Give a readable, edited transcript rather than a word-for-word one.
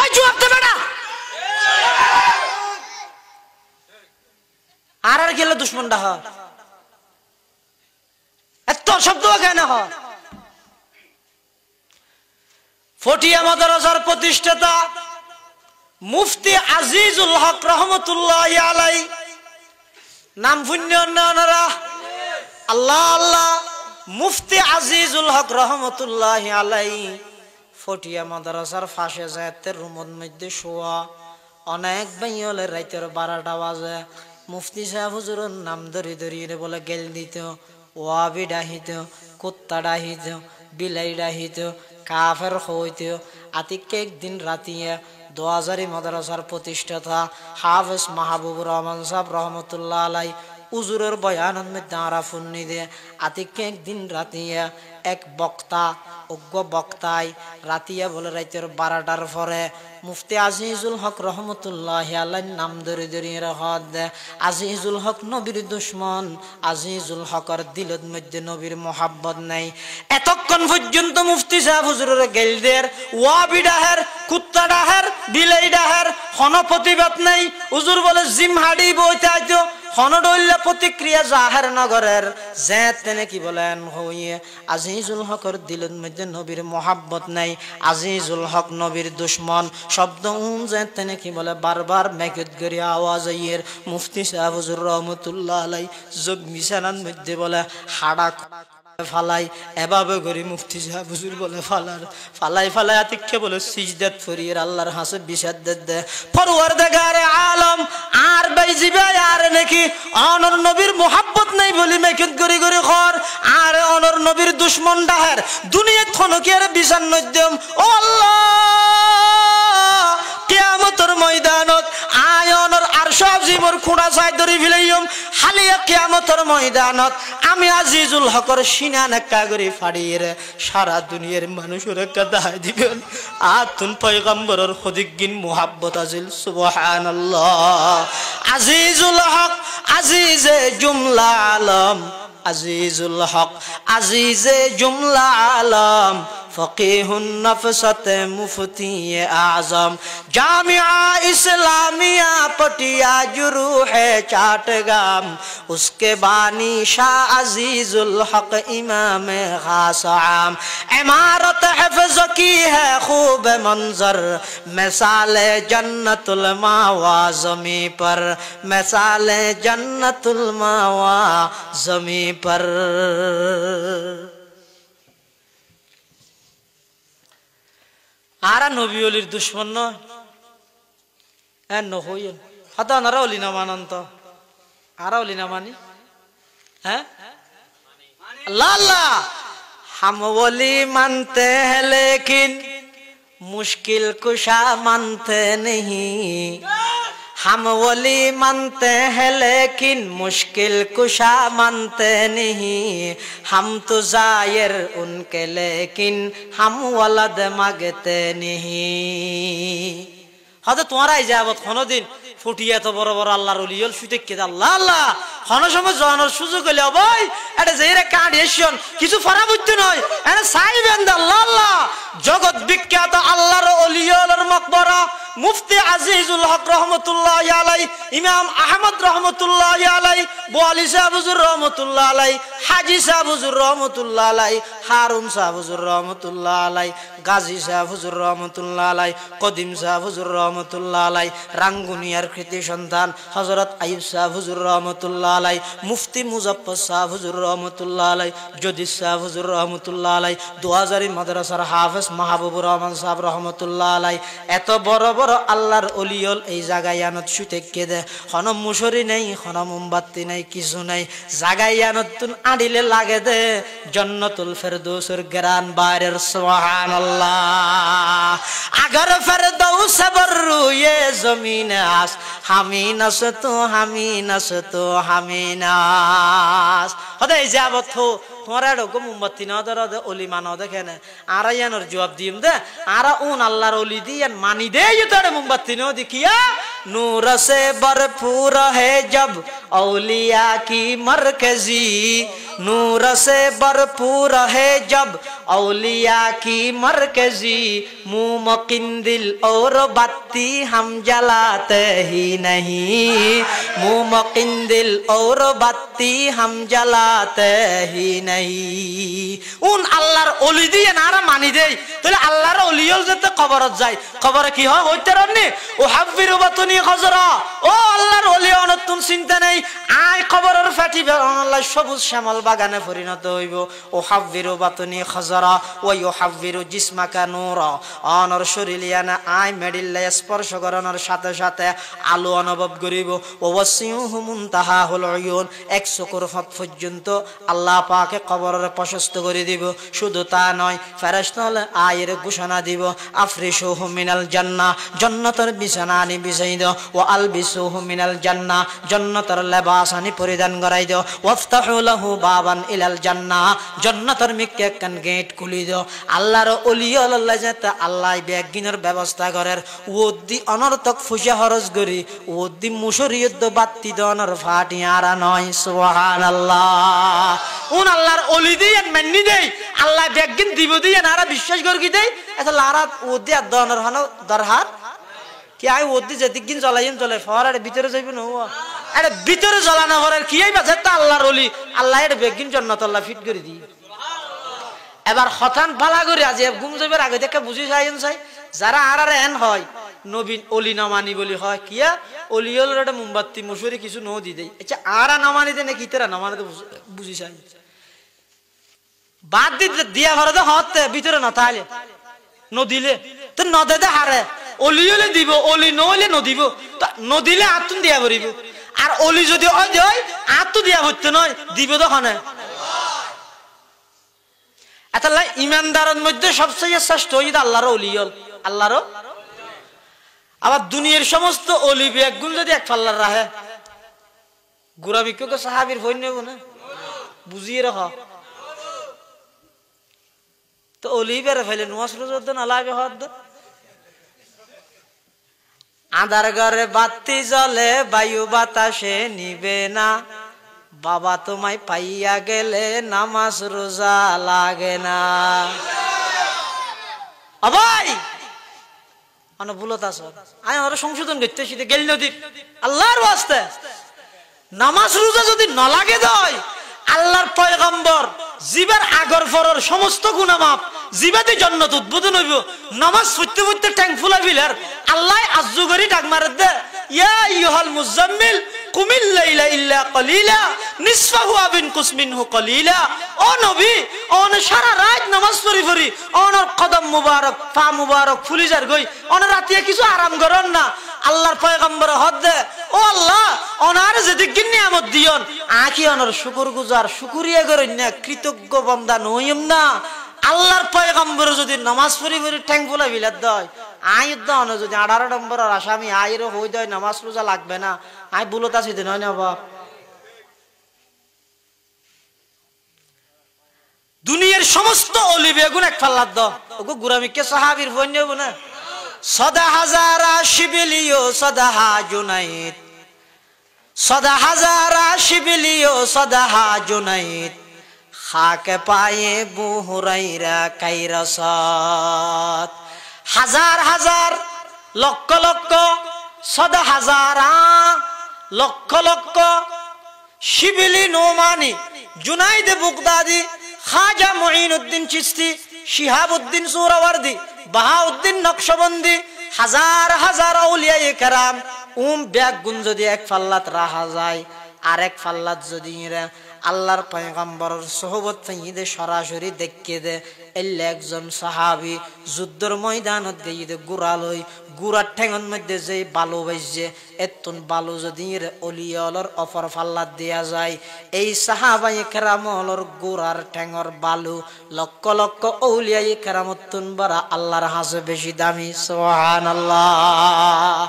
ওই জবাব দে বেটা আর গেলে দুশ্মনটা হ এত শব্দ কেন হ ফটিয়া মাদ্রাসার প্রতিষ্ঠাতা মুফতি আজিজুল হক রহমতুল্লাহি আলাইহি নাম পুণ্যরা আল্লাহ আল্লাহ মুফতি আজিজুল হক রহমতুল্লাহি আলাইহি ফটিয়া মাদ্রাসার ফাঁসে যায়তের রুমের মধ্যে শোয়া অনেক বাইয়লের রাতের 12টা বাজে মুফতি সাহেব হুজুরের নাম ধরে বলে গেল দিত ওয়াবি ডাহিত কুত্তা ডাহিত বিলাই ডাহিত কাফের হইত আতিককে একদিন রাতিয়ে 2000 মাদ্রাসার প্রতিষ্ঠাতা হাফেজ মাহবুবুর রহমান সাহেব রহমতুল্লাহ আলাই হুজুরের বয়ানের মধ্যে আরাফুন্নি দে আতিককে একদিন রাতিয়ে এক বক্তা অজ্ঞ বক্তায় রাতিয়া বলে রাতের 12টার পরে মুফতি আজিজুল হক রহমতুল্লাহি আলাইহির নাম ধরে রাখত দে আজিজুল হক নবীর দুশমন আজিজুল হকর দিলের মধ্যে নবীর মোহাব্বত নাই এতক্ষণ পর্যন্ত মুফতি সাহেব হুজুরের গেলদের ওয়াবি ডাহের কুত্তা ডাহের বিলাই ডাহের কোন প্রতিবাদ নাই হুজুর বলে জিম হাডি বইতে আইতো হনডইল্লা প্রতিক্রিয়া জাহের নগরের যেতেনে কি বলেন হইয়ে আজিজুল হকর দিলের মধ্যে নবীর মোহাব্বত নাই আজিজুল হক নবীর দুশমন শব্দ যেতেনে কি বলে বারবার মেঘত গড়ি আওয়াজ আইয়ের মুফতি সাহেব হুজুর রহমতুল্লাহ আলাই যোগ মিশানার মধ্যে বলে হাড়া ফালাই এভাবে করি মুফতি সাহেব হুজুর বলে ফালাই আতিককে বলে সিজদাত ফরির আল্লাহর হাসে বিষাদ দে পরওয়ারদিগারে আলম আর বাইজিবে আর নাকি অনর নবীর মোহাব্বত নাই বলি মেকিত করি খর আর অনর নবীর দুশমন ডাহের দুনিয়া থনকিয়ার বিশান নদ্যম ও আল্লাহ কিয়ামতের ময়দানত আয়নর আরশ আজিমর খুঁড়া চাই ধরি ফিলাইম হালিয়া কিয়ামতের ময়দানত আমি আজিজুল হকর সিনা নাক্কা করে ফাড়িয়ে সারা দুনিয়ার মানুষের একটা দায় দিবেন আতুন পয়গম্বরের খদিগিন মোহাব্বত আজিল সুবহানাল্লাহ আজিজুল হক আজিজে জুমলা আলম আজিজুল হক আজিজে জুমলা আলম ফকিহুন নফসতে মুফতি আজম জামিয়া ইসলামিয়া পটিয়া जुरूहे चाटगाम उसके बानी शाह अजीजुल हक इमाम खास आम इमारत हिफ्ज़ की है खूब मंजर मिसाल जन्नतुल मावा ज़मी पर मिसाल जन्नतुल मावा ज़मी पर आरा नबी ओलिर दुश्मन न होयन हता नरा ओली ना मानंत आरा ओली ना मानी हैं लाला हम ओली मानते हैं लेकिन मुश्किल कुशा मानते नहीं हम वली मानते हैं लेकिन मुश्किल कुशा मानते नहीं हम तो जायर उनके लेकिन हम वलद मांगते नहीं হয়তো তোমারাই যাবত কোনদিন ফুটিয়া তো বড় বড় আল্লাহর ওলিয়ল শুতে কে আল্লাহ আল্লাহ কোন সময় জানার সুযোগ হইলে ভাই এটা যেইরা কাঁডিয়েছন কিছু ফরা বুঝতে নয় এটা সাইবেন আল্লাহ আল্লাহ জগৎ বিখ্যাত আল্লাহর ওলিয়লের মকবরা মুফতি আজিজুল হক রহমতুল্লাহি আলাইহি ইমাম আহমদ রহমতুল্লাহি আলাইহি বোয়ালি সাহেব হুজুর রহমতুল্লাহি আলাইহি হাজী সাহেব হুজুর রহমতুল্লাহি আলাইহি হারুন সাহেব হুজুর রহমতুল্লাহি আলাইহি গাজী সাহেব হুজুর রহমতুল্লাহি আলাইহি কদিম সাহেব হুজুর রহমতুল্লাহি আলাইহি রাঙ্গুনিয়ার কৃতি সন্তান হযরত আইয়ুব সাহেব হুজুর রহমতুল্লাহি আলাইহি মুফতি মুজাফফর সাহেব হুজুর রহমতুল্লাহি আলাইহি জদিদ সাহেব হুজুর রহমতুল্লাহি আলাইহি 2000 মাদ্রাসার হাফেজ মাহবুবুর রহমান সাহেব রহমতুল্লাহি আলাইহি এত বড় বড় আল্লাহর ওলিয়ল এই জায়গায় আনত শুতে কেদে হন মুশরি নাই হন মোমবাতি নাই কিছু নাই জায়গায় আনত তুন আডিলে লাগে দে জান্নাতুল ফেরদৌসের গ্রান বাইরের সুবহানাল্লাহ अगर फिरदौस बर्रू ये जमीन आस हामी नस तो नास हदे जाबत हो তোমারা এরকম মোমবাতি না ধরে অলি মানাও দেখেন আর ইয়ানোর জবাব দিম দে আর উন আল্লাহর অলি দিয়ান মানি দে তোরে মোমবাতি না দেখিয়া নূর সে ভরপুর है जब औलिया की मरकजी नूर से भरपूर है जब औलिया की मरकजी मुमकिन दिल और बत्ती हम जलाते ही नहीं मुमकिन दिल और बत्ती हम जलाते ही नहीं उन আল্লাহর ওলি দিয়ে নারা মানি দেই তাহলে আল্লাহর ওলিয়ল যেতে কবরত যায় কবরে কি হয় হইতে রান্নি ও হাফিরু বাতুনি খজরা ও আল্লাহর ওলি অনতুন চিন্তা নেই আয় কবরের ফাটি আল্লাহ সবুজ শ্যামল বাগানে পরিণত হইব ও হাফিরু বাতুনি খজরা ও ইউহাফিরু জিসমাকা নূরা অনর শরীরিয়ানা আয় মেডিল্লা স্পর্শ করানোর সাথে সাথে আলো অনুভব করিব ও ওয়াসিউহু মুনতাহাহুল উয়ুন এক চকুর ফাঁক পর্যন্ত আল্লাহ পাকে কবরের প্রশস্ত করে দিব শুধু তা নয় ফেরেশতারা আয়ের ঘোষণা দিব আফরিশুহু মিনাল জান্নাহ জান্নাতের বিছানা আনি বিছাই দাও ও আলবিসুহু মিনাল জান্নাহ জান্নাতের লেবাস আনি পরিধান করাই দাও ওয়াফতাহু লাহু বাবান ইলাল জান্নাহ জান্নাতের মিকে একখান গেট খুলি দাও আল্লাহর ওলি আল্লাহ যাতে আল্লাহ বেগিনের ব্যবস্থা করেন ওদি অনর্থক ফুসে খরচ করি ওদি মুশরিয়ত বাত্তি দনের ফাটি আরা নয় সুবহানাল্লাহ উন আল্লাহর ওলি দিয়ে মান্নি দেই আল্লাহ বেগিন দিব দিয়ে নারা বিশ্বাস করি কি দেই এত লারাত ওদি আর দনের হন দরহাত কি আই ওদি যেদিন চলাইম চলে ফরার ভিতরে যাইব না আরে ভিতরে জ্বলানো ফরার কি আইবা যেটা আল্লাহর ওলি আল্লাহ এর বেগিন জান্নাত আল্লাহ ফিট করে দি এবার হঠাৎ ভালা করে আজ ঘুম যাইবার আগে দেখে বুঝি যাইন চাই যারা আর এন হয় নবীন অলি না মানি বলি হয় কিয়া অলিয়লের একটা মোমবাতি মশুরি কিছু নো দি দেয় আচ্ছা আরা না মানি দেয় না কি তেরা না মানে বুঝি চাই বাদ দিতে দিয়া ঘরে তো হতে ভিতরে না তাহলে নদিলে তো নদে দে হারে অলিয়লে দিব অলি নইলে নদিব নদিলে আতুন দিয়া ভরিব আর অলি যদি হয় আতু দিয়া ভরতে নয় দিব তখন এতলা ইমানদারের মধ্যে সবচেয়ে শ্রেষ্ঠ হইল আল্লাহর ওলিয়ল আল্লাহর আবার দুনিয়ার সমস্ত ওলি বেগুন যদি এক পাল্লার রাহে গুড়া বিক্ষকে সাহাবীর ভয় নেব না বুঝিয়ে রাখ তো ওলি বেড়ে ফেলে নোয়াজ রোজ না লাগে হদ আধার ঘরে বাতি জ্বলে বায়ু বাতাসে নিবে না বাবা তোমায় পাইয়া গেলে নামাজ রোজা লাগে না ভাই মানে ভুলত আস আমি ওরা সংশোধন করতেছি গেল নদীর আল্লাহর ওয়াস্তে নামাজ রোজা যদি না লাগে দেয় আল্লাহর পয়গম্বর জীবের আগর ফরর সমস্ত গুনাহ মাফ জীবাতে জান্নাত উদ্বোধন হইব নামাজ পড়তে পড়তে ট্যাঙ্ক ফুলা ফিলার আল্লাহ আজ্জু করি ডাক মারে দে ইয়া আইয়ুহাল মুজাম্মিল কুমিল লাইলা ইল্লা কলিলা নিসফাহু আবিন কুসমিনহু কলিলা ও নবী অন সারা রাত নামাজ পড়ি পড়ি অনর কদম মুবারক পা মুবারক ফুলি যার গই অন রাতে কিছু আরাম করন না আল্লাহর পয়গম্বর হদ দে ও আল্লাহ অনার যদি নিয়ামত দিয়ন আকি অনর শুকরগুজার শুকরিয়া করেন না কৃতজ্ঞ বান্দা নইম না আল্লাহর পয়গম্বর যদি নামাজ পড়ি পড়ি ঠ্যাং ফুলা বিলাত দেয় আইদ না যদি 18 নম্বরের আসামি আইর হই দেয় নামাজ রোজা লাগবে না আই বুলত আছে দিন হয় না বাপ দুনিয়ার সমস্ত অলি বেগুন এক পাল্লাত দাও ওগো গুরামিকে সাহাবীর ভয় নেব না সদা হাজারা শিবিলিও সদাহা জুনাইদ সদা হাজারা শিবিলিও সদাহা জুনাইদ খাকে পায়ে বুহুরাইরা কাইরাসাত হাজার হাজার লক্ষ লক্ষ সদা হাজারা লক্ষ লক্ষ শিবিলি নোমানি জুনাইদ বুগদাদি খাজা মুঈনুদ্দিন চিশতি শিহাবউদ্দিন সুহরাওয়ার্দী বাহাউদ্দিন নকশবন্দি হাজার হাজার আউলিয়ায়ে কেরাম ব্যাগুন যদি এক পাল্লাত রাখা যায় আর এক পাল্লাত যদি আল্লাহর পয়গম্বরের সোহবত পাইদে সরাসরি দেখিয়ে দে এলে একজন সাহাবী যুদ্ধের ময়দানত গিয়ে দে গুড়ালই গুড়ার ঠেঙের মধ্যে যে বালু বাইছে এতন বালু যদি অলিয়লর অপর পাল্লাত দেয়া যায় এই সাহাবায়ে কেরামলর গুড়ার ঠেঙর বালু লক্ষ লক্ষ আউলিয়ায়ে কেরামতুন বারা আল্লাহর হাজে বেশি দামি সুবহানাল্লাহ